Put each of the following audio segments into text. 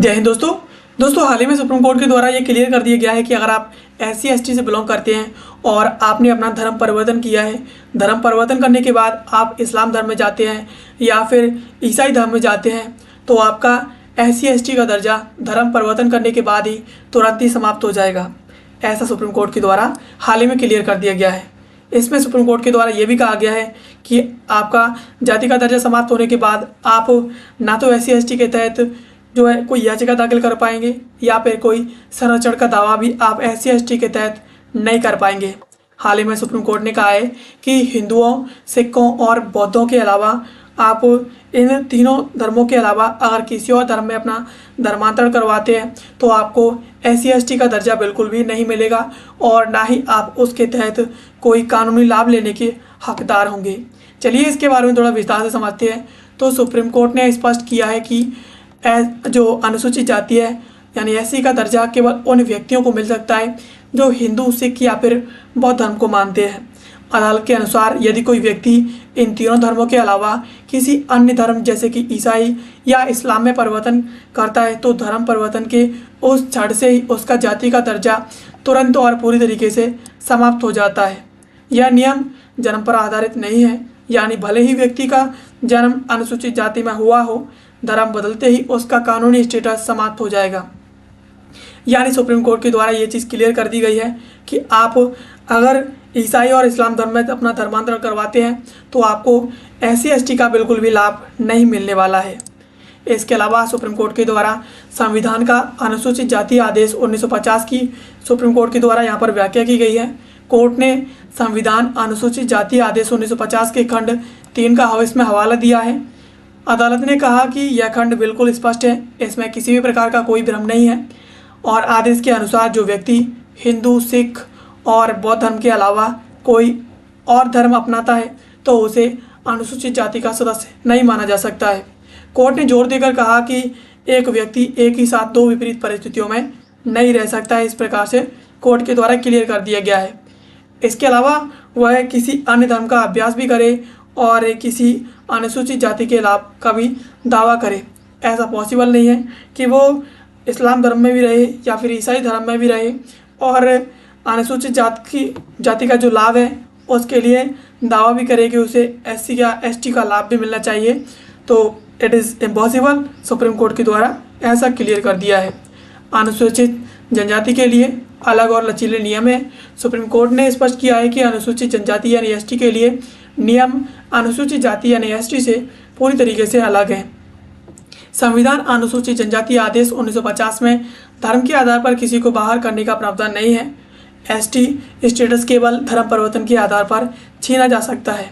जय हिंद दोस्तों हाल ही में सुप्रीम कोर्ट के द्वारा ये क्लियर कर दिया गया है कि अगर आप SC ST से बिलोंग करते हैं और आपने अपना धर्म परिवर्तन किया है, धर्म परिवर्तन करने के बाद आप इस्लाम धर्म में जाते हैं या फिर ईसाई धर्म में जाते हैं, तो आपका SC ST का दर्जा धर्म परिवर्तन करने के बाद ही तुरंत ही समाप्त हो जाएगा। ऐसा सुप्रीम कोर्ट के द्वारा हाल ही में क्लियर कर दिया गया है। इसमें सुप्रीम कोर्ट के द्वारा ये भी कहा गया है कि आपका जाति का दर्जा समाप्त होने के बाद आप ना तो SC ST के तहत जो है कोई याचिका दाखिल कर पाएंगे या फिर कोई संरक्षण का दावा भी आप SC ST के तहत नहीं कर पाएंगे। हाल ही में सुप्रीम कोर्ट ने कहा है कि हिंदुओं, सिखों और बौद्धों के अलावा आप इन तीनों धर्मों के अलावा अगर किसी और धर्म में अपना धर्मांतरण करवाते हैं तो आपको SC ST का दर्जा बिल्कुल भी नहीं मिलेगा और ना ही आप उसके तहत कोई कानूनी लाभ लेने के हकदार होंगे। चलिए इसके बारे में थोड़ा विस्तार से समझते हैं। तो सुप्रीम कोर्ट ने स्पष्ट किया है कि जो अनुसूचित जाति है यानी SC का दर्जा केवल उन व्यक्तियों को मिल सकता है जो हिंदू, सिख या फिर बौद्ध धर्म को मानते हैं। अदालत के अनुसार यदि कोई व्यक्ति इन तीनों धर्मों के अलावा किसी अन्य धर्म जैसे कि ईसाई या इस्लाम में परिवर्तन करता है तो धर्म परिवर्तन के उस क्षण से ही उसका जाति का दर्जा तुरंत और पूरी तरीके से समाप्त हो जाता है। यह नियम जन्म पर आधारित नहीं है, यानी भले ही व्यक्ति का जन्म अनुसूचित जाति में हुआ हो, धर्म बदलते ही उसका कानूनी स्टेटस समाप्त हो जाएगा। यानी सुप्रीम कोर्ट के द्वारा ये चीज़ क्लियर कर दी गई है कि आप अगर ईसाई और इस्लाम धर्म में अपना धर्मांतरण करवाते हैं तो आपको SC ST का बिल्कुल भी लाभ नहीं मिलने वाला है। इसके अलावा सुप्रीम कोर्ट के द्वारा संविधान का अनुसूचित जाति आदेश 1950 की सुप्रीम कोर्ट के द्वारा यहाँ पर व्याख्या की गई है। कोर्ट ने संविधान अनुसूचित जाति आदेश 1950 के खंड 3 का इसमें हवाला दिया है। अदालत ने कहा कि यह खंड बिल्कुल स्पष्ट है, इसमें किसी भी प्रकार का कोई भ्रम नहीं है और आदेश के अनुसार जो व्यक्ति हिंदू, सिख और बौद्ध धर्म के अलावा कोई और धर्म अपनाता है तो उसे अनुसूचित जाति का सदस्य नहीं माना जा सकता है। कोर्ट ने जोर देकर कहा कि एक व्यक्ति एक ही साथ दो विपरीत परिस्थितियों में नहीं रह सकता है। इस प्रकार से कोर्ट के द्वारा क्लियर कर दिया गया है। इसके अलावा वह किसी अन्य धर्म का अभ्यास भी करे और किसी अनुसूचित जाति के लाभ का भी दावा करे। ऐसा पॉसिबल नहीं है कि वो इस्लाम धर्म में भी रहे या फिर ईसाई धर्म में भी रहे और अनुसूचित जाति का जो लाभ है उसके लिए दावा भी करे कि उसे SC या ST का लाभ भी मिलना चाहिए। तो it is impossible. Supreme court के द्वारा ऐसा क्लियर कर दिया है। अनुसूचित जनजाति के लिए अलग और लचीले नियम है। सुप्रीम कोर्ट ने स्पष्ट किया है कि अनुसूचित जनजाति यानी ST के लिए नियम अनुसूचित जाति यानी ST से पूरी तरीके से अलग है। संविधान अनुसूचित जनजाति आदेश 1950 में धर्म के आधार पर किसी को बाहर करने का प्रावधान नहीं है। ST स्टेटस केवल धर्म परिवर्तन के आधार पर छीना जा सकता है।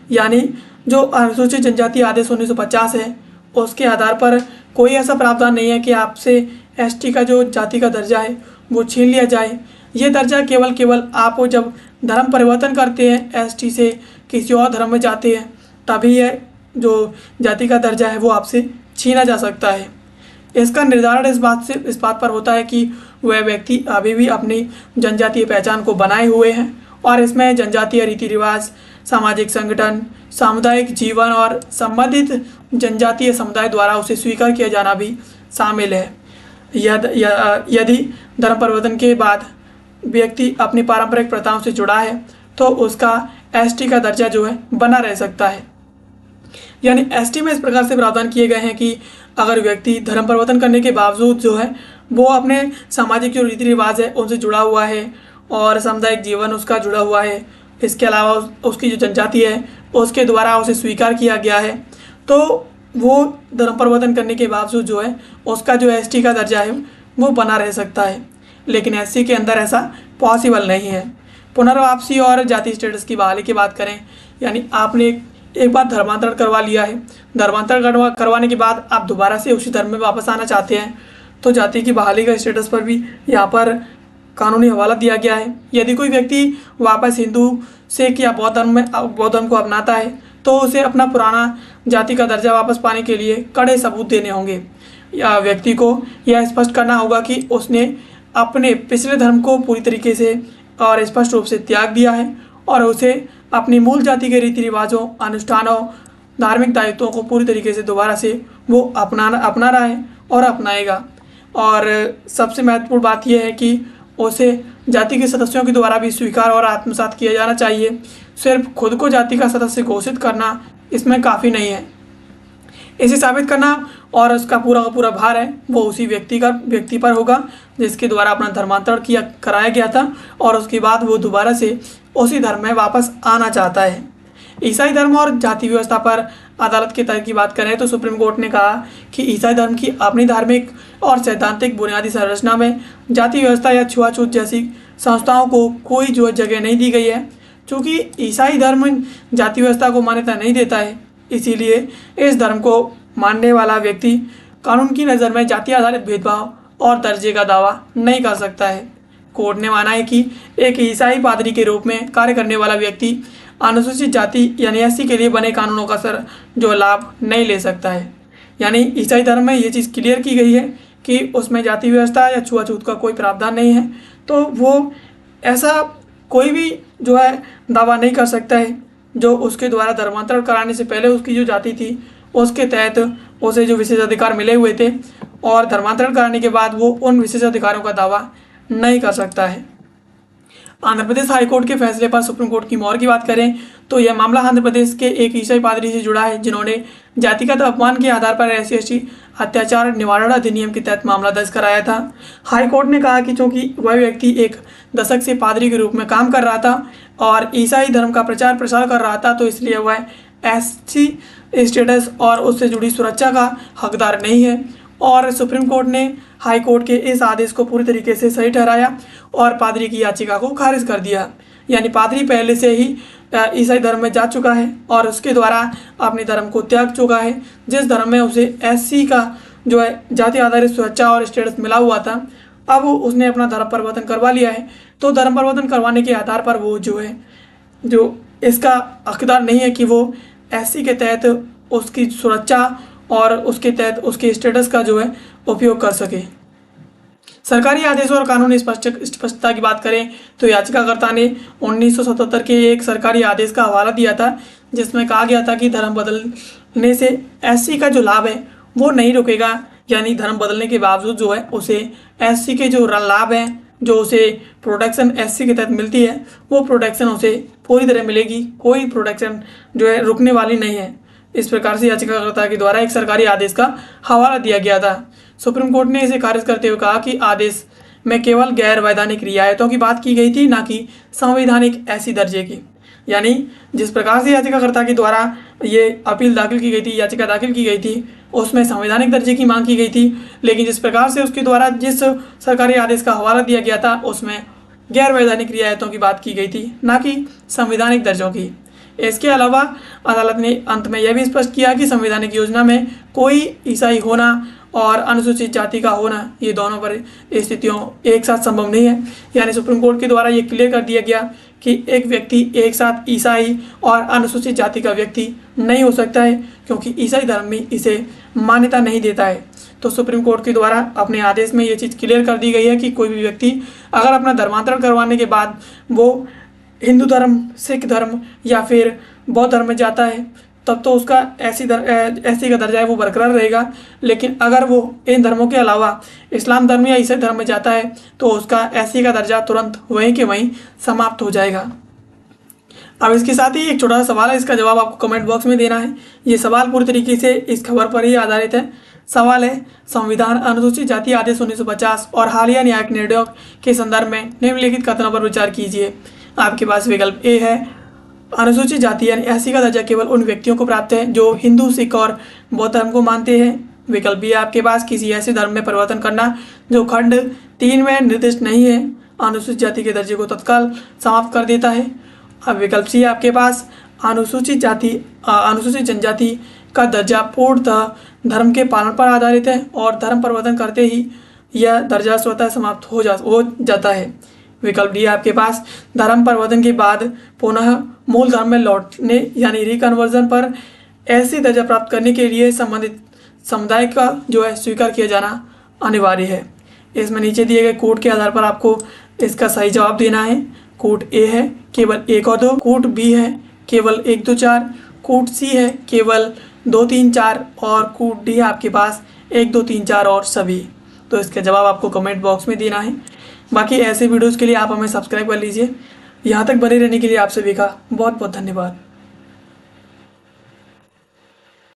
यानी जो अनुसूचित जनजाति आदेश 1950 है उसके आधार पर कोई ऐसा प्रावधान नहीं है कि आपसे ST का जो जाति का दर्जा है वो छीन लिया जाए। ये दर्जा केवल आप जब धर्म परिवर्तन करते हैं ST से किसी और धर्म में जाते हैं तभी यह जो जाति का दर्जा है वो आपसे छीना जा सकता है। इसका निर्धारण इस बात पर होता है कि वह व्यक्ति अभी भी अपनी जनजातीय पहचान को बनाए हुए हैं और इसमें जनजातीय रीति रिवाज, सामाजिक संगठन, सामुदायिक जीवन और संबंधित जनजातीय समुदाय द्वारा उसे स्वीकार किया जाना भी शामिल है। यदि धर्म परिवर्तन के बाद व्यक्ति अपनी पारंपरिक प्रथाओं से जुड़ा है तो उसका ST का दर्जा जो है बना रह सकता है। यानी ST में इस प्रकार से प्रावधान किए गए हैं कि अगर व्यक्ति धर्म परिवर्तन करने के बावजूद जो है वो अपने सामाजिक जो रीति रिवाज है उनसे जुड़ा हुआ है और सामुदायिक जीवन उसका जुड़ा हुआ है, इसके अलावा उसकी जो जनजाति है उसके द्वारा उसे स्वीकार किया गया है, तो वो धर्म परिवर्तन करने के बावजूद जो है उसका जो ST का दर्जा है वो बना रह सकता है। लेकिन SC के अंदर ऐसा पॉसिबल नहीं है। पुनर्वापसी और जाति स्टेटस की बहाली की बात करें, यानी आपने एक बार धर्मांतरण करवा लिया है, धर्मांतरण करवाने के बाद आप दोबारा से उसी धर्म में वापस आना चाहते हैं तो जाति की बहाली का स्टेटस पर भी यहाँ पर कानूनी हवाला दिया गया है। यदि कोई व्यक्ति वापस हिंदू, सिख या बौद्ध धर्म को अपनाता है तो उसे अपना पुराना जाति का दर्जा वापस पाने के लिए कड़े सबूत देने होंगे। या व्यक्ति को यह स्पष्ट करना होगा कि उसने अपने पिछले धर्म को पूरी तरीके से और स्पष्ट रूप से त्याग दिया है और उसे अपनी मूल जाति के रीति रिवाजों, अनुष्ठानों, धार्मिक दायित्वों को पूरी तरीके से दोबारा से वो अपना रहा है और अपनाएगा। और सबसे महत्वपूर्ण बात यह है कि उसे जाति के सदस्यों के द्वारा भी स्वीकार और आत्मसात किया जाना चाहिए। सिर्फ खुद को जाति का सदस्य घोषित करना इसमें काफ़ी नहीं है। इसे साबित करना और उसका पूरा का पूरा भार है वो उसी व्यक्ति पर होगा जिसके द्वारा अपना धर्मांतरण कराया गया था और उसके बाद वो दोबारा से उसी धर्म में वापस आना चाहता है। ईसाई धर्म और जाति व्यवस्था पर अदालत के तर्क की बात करें तो सुप्रीम कोर्ट ने कहा कि ईसाई धर्म की अपनी धार्मिक और सैद्धांतिक बुनियादी संरचना में जाति व्यवस्था या छुआछूत जैसी संस्थाओं को कोई जो जगह नहीं दी गई है। चूँकि ईसाई धर्म जाति व्यवस्था को मान्यता नहीं देता है, इसीलिए इस धर्म को मानने वाला व्यक्ति कानून की नज़र में जाति आधारित भेदभाव और दर्जे का दावा नहीं कर सकता है। कोर्ट ने माना है कि एक ईसाई पादरी के रूप में कार्य करने वाला व्यक्ति अनुसूचित जाति यानी एससी के लिए बने कानूनों का जो लाभ नहीं ले सकता है। यानी ईसाई धर्म में ये चीज़ क्लियर की गई है कि उसमें जाति व्यवस्था या छुआछूत का कोई प्रावधान नहीं है, तो वो ऐसा कोई भी जो है दावा नहीं कर सकता है जो उसके द्वारा धर्मांतरण कराने से पहले उसकी जो जाति थी उसके तहत उसे जो विशेषाधिकार मिले हुए थे और धर्मांतरण कराने के बाद वो उन विशेषाधिकारों का दावा नहीं कर सकता है। आंध्र प्रदेश हाईकोर्ट के फैसले पर सुप्रीम कोर्ट की मोहर की बात करें तो यह मामला आंध्र प्रदेश के एक ईसाई पादरी से जुड़ा है जिन्होंने जातिगत अपमान के आधार पर SC/ST अत्याचार निवारण अधिनियम के तहत मामला दर्ज कराया था। हाईकोर्ट ने कहा कि चूंकि वह व्यक्ति एक दशक से पादरी के रूप में काम कर रहा था और ईसाई धर्म का प्रचार प्रसार कर रहा था, तो इसलिए वह SC स्टेटस और उससे जुड़ी सुरक्षा का हकदार नहीं है। और सुप्रीम कोर्ट ने हाई कोर्ट के इस आदेश को पूरी तरीके से सही ठहराया और पादरी की याचिका को खारिज कर दिया। यानी पादरी पहले से ही ईसाई धर्म में जा चुका है और उसके द्वारा अपने धर्म को त्याग चुका है। जिस धर्म में उसे SC का जो है जाति आधारित सुरक्षा और स्टेटस मिला हुआ था, अब उसने अपना धर्म परिवर्तन करवा लिया है। तो धर्म परिवर्तन करवाने के आधार पर वो जो इसका हकदार नहीं है कि वो SC के तहत उसकी सुरक्षा और उसके तहत उसके स्टेटस का जो है उपयोग कर सके। सरकारी आदेशों और कानूनी स्पष्टता की बात करें तो याचिकाकर्ता ने 1977 के एक सरकारी आदेश का हवाला दिया था जिसमें कहा गया था कि धर्म बदलने से SC का जो लाभ है वो नहीं रुकेगा। यानी धर्म बदलने के बावजूद जो है उसे SC के जो लाभ हैं जो उसे प्रोटेक्शन SC के तहत मिलती है वो प्रोटेक्शन उसे पूरी तरह मिलेगी, कोई प्रोटेक्शन जो है रुकने वाली नहीं है। इस प्रकार से याचिकाकर्ता के द्वारा एक सरकारी आदेश का हवाला दिया गया था। सुप्रीम कोर्ट ने इसे खारिज करते हुए कहा कि आदेश में केवल गैर वैधानिक रियायतों की बात की गई थी, ना कि संवैधानिक SC दर्जे की। यानी जिस प्रकार से याचिकाकर्ता के द्वारा ये अपील दाखिल की गई थी, याचिका दाखिल की गई थी, उसमें संवैधानिक दर्जे की मांग की गई थी, लेकिन जिस प्रकार से उसके द्वारा जिस सरकारी आदेश का हवाला दिया गया था उसमें गैर वैधानिक रियायतों की बात की गई थी, ना कि संवैधानिक दर्जों की। इसके अलावा अदालत ने अंत में यह भी स्पष्ट किया कि संवैधानिक योजना में कोई ईसाई होना और अनुसूचित जाति का होना ये दोनों पर स्थितियों एक साथ संभव नहीं है। यानी सुप्रीम कोर्ट के द्वारा ये क्लियर कर दिया गया कि एक व्यक्ति एक साथ ईसाई और अनुसूचित जाति का व्यक्ति नहीं हो सकता है क्योंकि ईसाई धर्म में इसे मान्यता नहीं देता है। तो सुप्रीम कोर्ट के द्वारा अपने आदेश में ये चीज़ क्लियर कर दी गई है कि कोई भी व्यक्ति अगर अपना धर्मांतरण करवाने के बाद वो हिंदू धर्म, सिख धर्म या फिर बौद्ध धर्म में जाता है तब तो उसका SC का दर्जा है वो बरकरार रहेगा। लेकिन अगर वो इन धर्मों के अलावा इस्लाम धर्म या ईसाई धर्म में जाता है तो उसका SC का दर्जा तुरंत वहीं के वहीं समाप्त हो जाएगा। अब इसके साथ ही एक छोटा सा सवाल है, इसका जवाब आपको कमेंट बॉक्स में देना है। ये सवाल पूरी तरीके से इस खबर पर ही आधारित है। सवाल है, संविधान अनुसूचित जाति आदेश 1950 और हालिया न्यायिक निर्णयों के संदर्भ में निम्नलिखित कथनों पर विचार कीजिए। आपके पास विकल्प A है, अनुसूचित जाति यानी SC का दर्जा केवल उन व्यक्तियों को प्राप्त है जो हिंदू, सिख और बौद्ध धर्म को मानते हैं। विकल्प B आपके पास किसी ऐसे धर्म में परिवर्तन करना जो खंड 3 में निर्दिष्ट नहीं है अनुसूचित जाति के दर्जे को तत्काल समाप्त कर देता है। अब विकल्प C आपके पास अनुसूचित जनजाति का दर्जा पूर्णतः धर्म के पालन पर आधारित है और धर्म परिवर्तन करते ही यह दर्जा स्वतः समाप्त हो जाता है। विकल्प D आपके पास धर्म परिवर्तन के बाद पुनः मूल धर्म में लौटने यानी रिकन्वर्जन पर ऐसी दर्जा प्राप्त करने के लिए संबंधित समुदाय का जो है स्वीकार किया जाना अनिवार्य है। इसमें नीचे दिए गए कोड के आधार पर आपको इसका सही जवाब देना है। कोड A है केवल 1 और 2, कोड B है केवल 1 2 4, कोड C है केवल 2 3 4 और कोड D आपके पास 1 2 3 4 और सभी। तो इसका जवाब आपको कमेंट बॉक्स में देना है। बाकी ऐसे वीडियोज़ के लिए आप हमें सब्सक्राइब कर लीजिए। यहाँ तक बने रहने के लिए आप सभी का बहुत बहुत धन्यवाद।